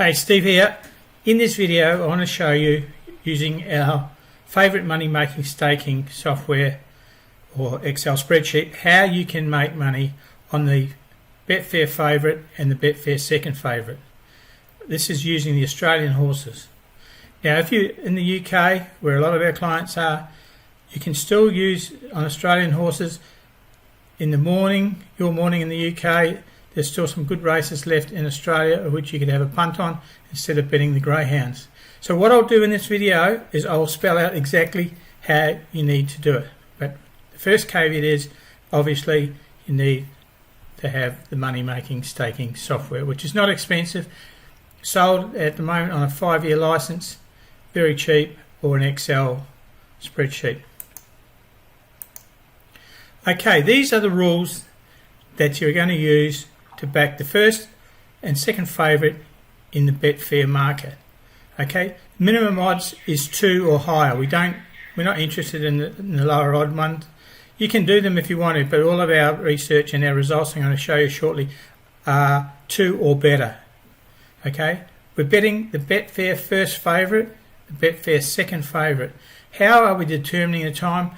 Hey, Steve here. In this video I want to show you using our favourite money making staking software or Excel spreadsheet how you can make money on the Betfair favourite and the Betfair second favourite. This is using the Australian horses. Now if you're in the UK where a lot of our clients are, you can still use on Australian horses in the morning, your morning in the UK. There's still some good races left in Australia which you could have a punt on instead of betting the greyhounds. So what I'll do in this video is I'll spell out exactly how you need to do it. But the first caveat is obviously you need to have the money making staking software, which is not expensive, sold at the moment on a 5-year license, very cheap, or an Excel spreadsheet. Okay, these are the rules that you're going to use to back the first and second favourite in the Betfair market. Okay, minimum odds is 2 or higher. We're not interested in the lower odd ones. You can do them if you want to, but all of our research and our results I'm going to show you shortly are 2 or better. Okay, we're betting the Betfair first favourite, the Betfair second favourite. How are we determining the time?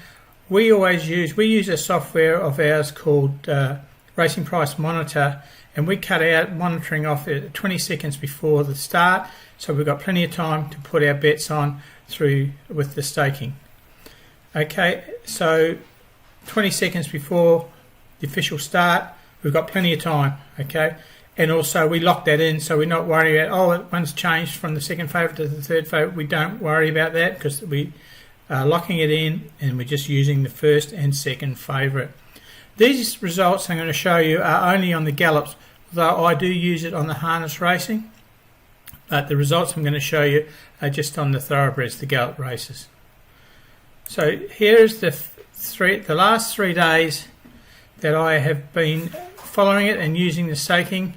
We use a software of ours called Racing Price Monitor, and we cut out monitoring off at 20 seconds before the start, so we've got plenty of time to put our bets on through with the staking. Okay, so 20 seconds before the official start, we've got plenty of time. Okay, and also we lock that in, so we're not worried about one's changed from the second favourite to the third favourite. We don't worry about that because we are locking it in and we're just using the first and second favourite. These results I'm going to show you are only on the gallops, though I do use it on the harness racing, but the results I'm going to show you are just on the thoroughbreds, the gallop races. So here's the last 3 days that I have been following it and using the staking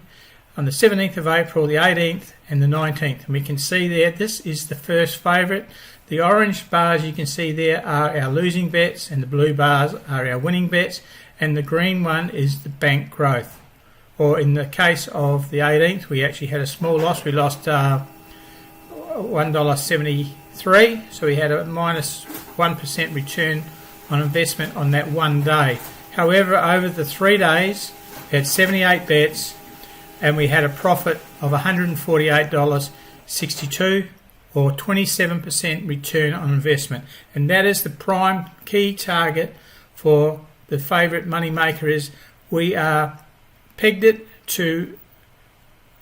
on the 17th of April, the 18th and the 19th. And we can see there, this is the first favourite. The orange bars you can see there are our losing bets and the blue bars are our winning bets, and the green one is the bank growth. Or in the case of the 18th, we actually had a small loss. We lost $1.73, so we had a minus 1% return on investment on that one day. However, over the 3 days, we had 78 bets and we had a profit of $148.62, or 27% return on investment. And that is the prime key target for the favourite money maker. Is we are pegged it to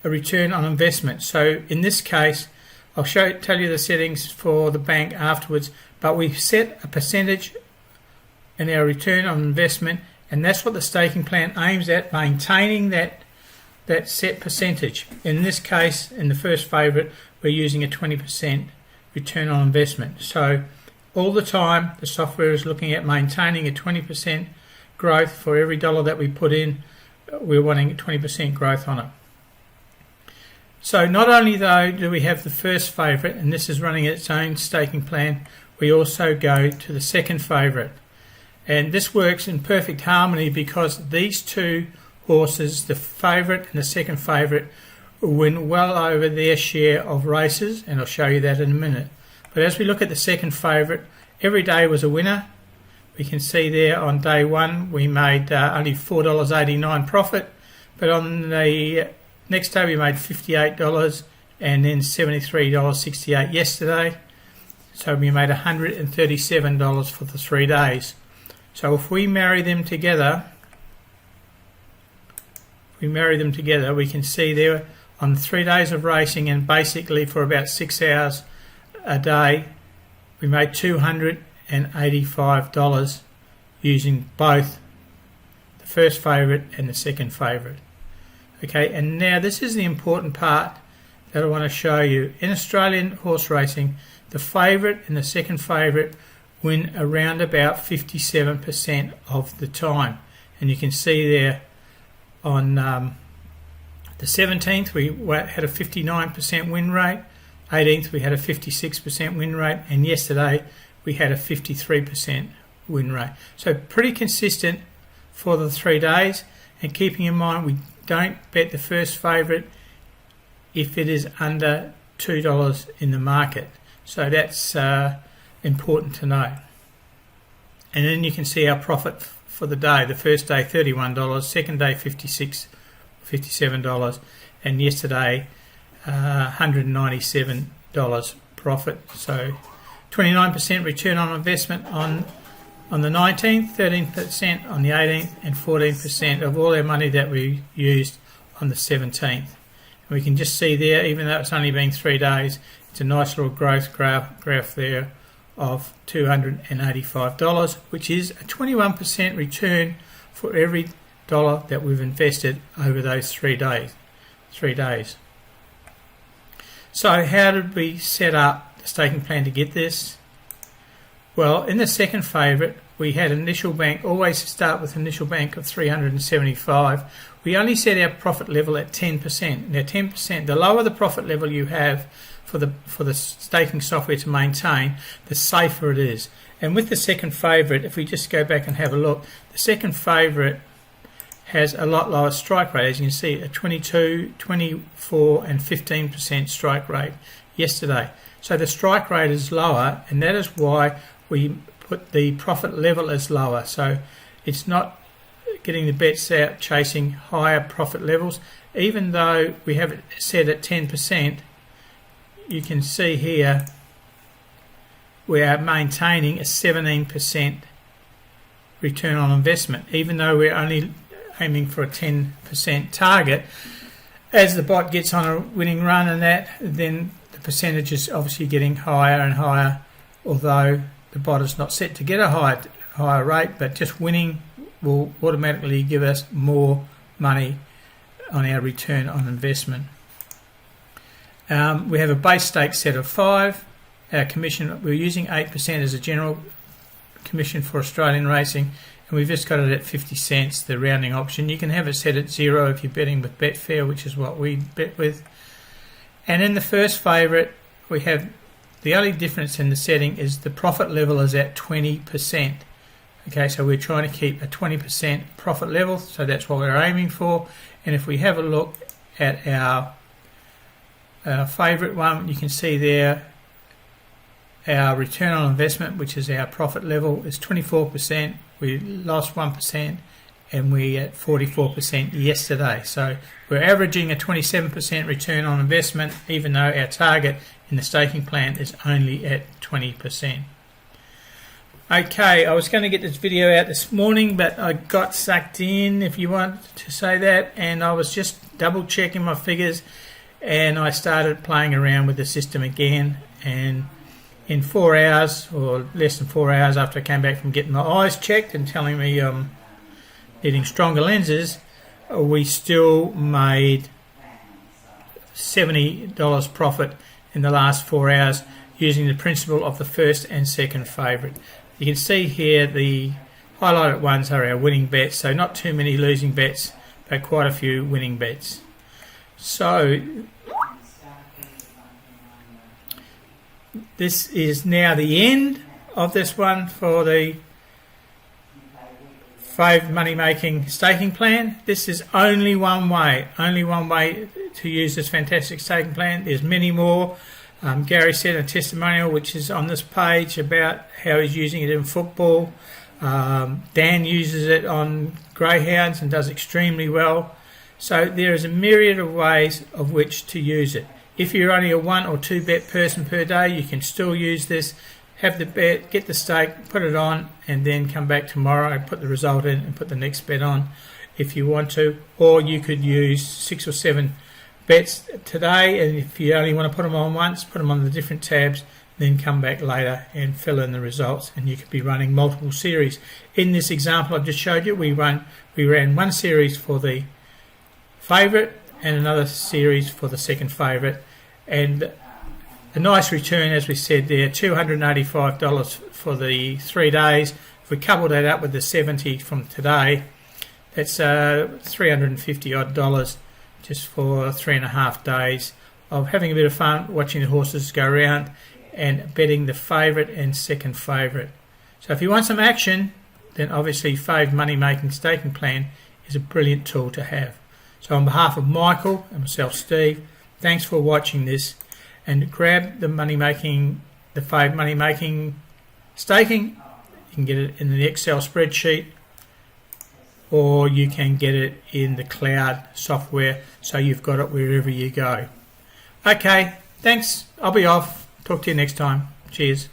a return on investment. So in this case, I'll tell you the settings for the bank afterwards, but we set a percentage in our return on investment, and that's what the staking plan aims at, maintaining that set percentage. In this case, in the first favourite, we're using a 20% return on investment. So all the time the software is looking at maintaining a 20% growth for every dollar that we put in. We're wanting a 20% growth on it. So not only though do we have the first favourite, and this is running its own staking plan, we also go to the second favourite. And this works in perfect harmony because these two horses, the favourite and the second favourite, win well over their share of races, and I'll show you that in a minute. But as we look at the second favourite, every day was a winner. We can see there on day one we made only $4.89 profit, but on the next day we made $58 and then $73.68 yesterday. So we made $137 for the 3 days. So if we marry them together, we can see there on 3 days of racing, and basically for about 6 hours a day, we made $285 using both the first favourite and the second favourite. Okay, and now this is the important part that I want to show you. In Australian horse racing, the favourite and the second favourite win around about 57% of the time, and you can see there on the 17th we had a 59% win rate, 18th we had a 56% win rate, and yesterday we had a 53% win rate. So pretty consistent for the 3 days, and keeping in mind we don't bet the first favourite if it is under $2 in the market. So that's important to know. And then you can see our profit for the day. The first day $31, second day $56, $57, and yesterday $197 profit. So 29% return on investment on the 19th, 13% on the 18th, and 14% of all our money that we used on the 17th. And we can just see there, even though it's only been 3 days, it's a nice little growth graph there of $285, which is a 21% return for every dollar that we've invested over those 3 days. So how did we set up the staking plan to get this? Well, in the second favourite, we had initial bank, always start with initial bank of 375. We only set our profit level at 10%. Now 10%, the lower the profit level you have for the staking software to maintain, the safer it is. And with the second favourite, if we just go back and have a look, the second favourite has a lot lower strike rate. As you can see, a 22, 24 and 15% strike rate yesterday. So the strike rate is lower, and that is why we put the profit level as lower. So it's not getting the bets out chasing higher profit levels. Even though we have it set at 10%, you can see here we are maintaining a 17% return on investment, even though we're only aiming for a 10% target. As the bot gets on a winning run and that, then the percentage is obviously getting higher and higher, although the bot is not set to get a higher rate, but just winning will automatically give us more money on our return on investment. We have a base stake set of 5. Our commission, we're using 8% as a general commission for Australian racing, and we've just got it at 50 cents, the rounding option. You can have it set at 0 if you're betting with Betfair, which is what we bet with. And in the first favourite, we have the only difference in the setting is the profit level is at 20%. Okay, so we're trying to keep a 20% profit level, so that's what we're aiming for. And if we have a look at our favourite one, you can see there our return on investment, which is our profit level, is 24%. We lost 1%, and we're at 44% yesterday. So we're averaging a 27% return on investment, even though our target in the staking plan is only at 20%. Okay, I was going to get this video out this morning, but I got sucked in, if you want to say that, and I was just double checking my figures, and I started playing around with the system again, and in 4 hours, or less than 4 hours after I came back from getting my eyes checked and telling me needing stronger lenses, we still made $70 profit in the last 4 hours using the principle of the first and second favourite. You can see here the highlighted ones are our winning bets, so not too many losing bets, but quite a few winning bets. So this is now the end of this one for the Fav Money Making staking plan. This is only one way to use this fantastic staking plan. There's many more. Gary said a testimonial which is on this page about how he's using it in football. Dan uses it on greyhounds and does extremely well. So there is a myriad of ways of which to use it. If you're only a 1 or 2 bet person per day, you can still use this. Have the bet, get the stake, put it on, and then come back tomorrow and put the result in and put the next bet on if you want to. Or you could use 6 or 7 bets today, and if you only want to put them on once, put them on the different tabs, then come back later and fill in the results, and you could be running multiple series. In this example I've just showed you, we ran one series for the favourite and another series for the second favourite, and a nice return, as we said there, $285 for the 3 days. If we couple that up with the 70 from today, that's $350 odd just for 3.5 days of having a bit of fun watching the horses go around and betting the favourite and second favourite. So if you want some action, then obviously Fav Money Making staking plan is a brilliant tool to have. So on behalf of Michael and myself, Steve, Thanks for watching this, and grab the Fav Money Making staking. You can get it in the Excel spreadsheet, or you can get it in the cloud software, so you've got it wherever you go. Okay, thanks. I'll be off. Talk to you next time. Cheers.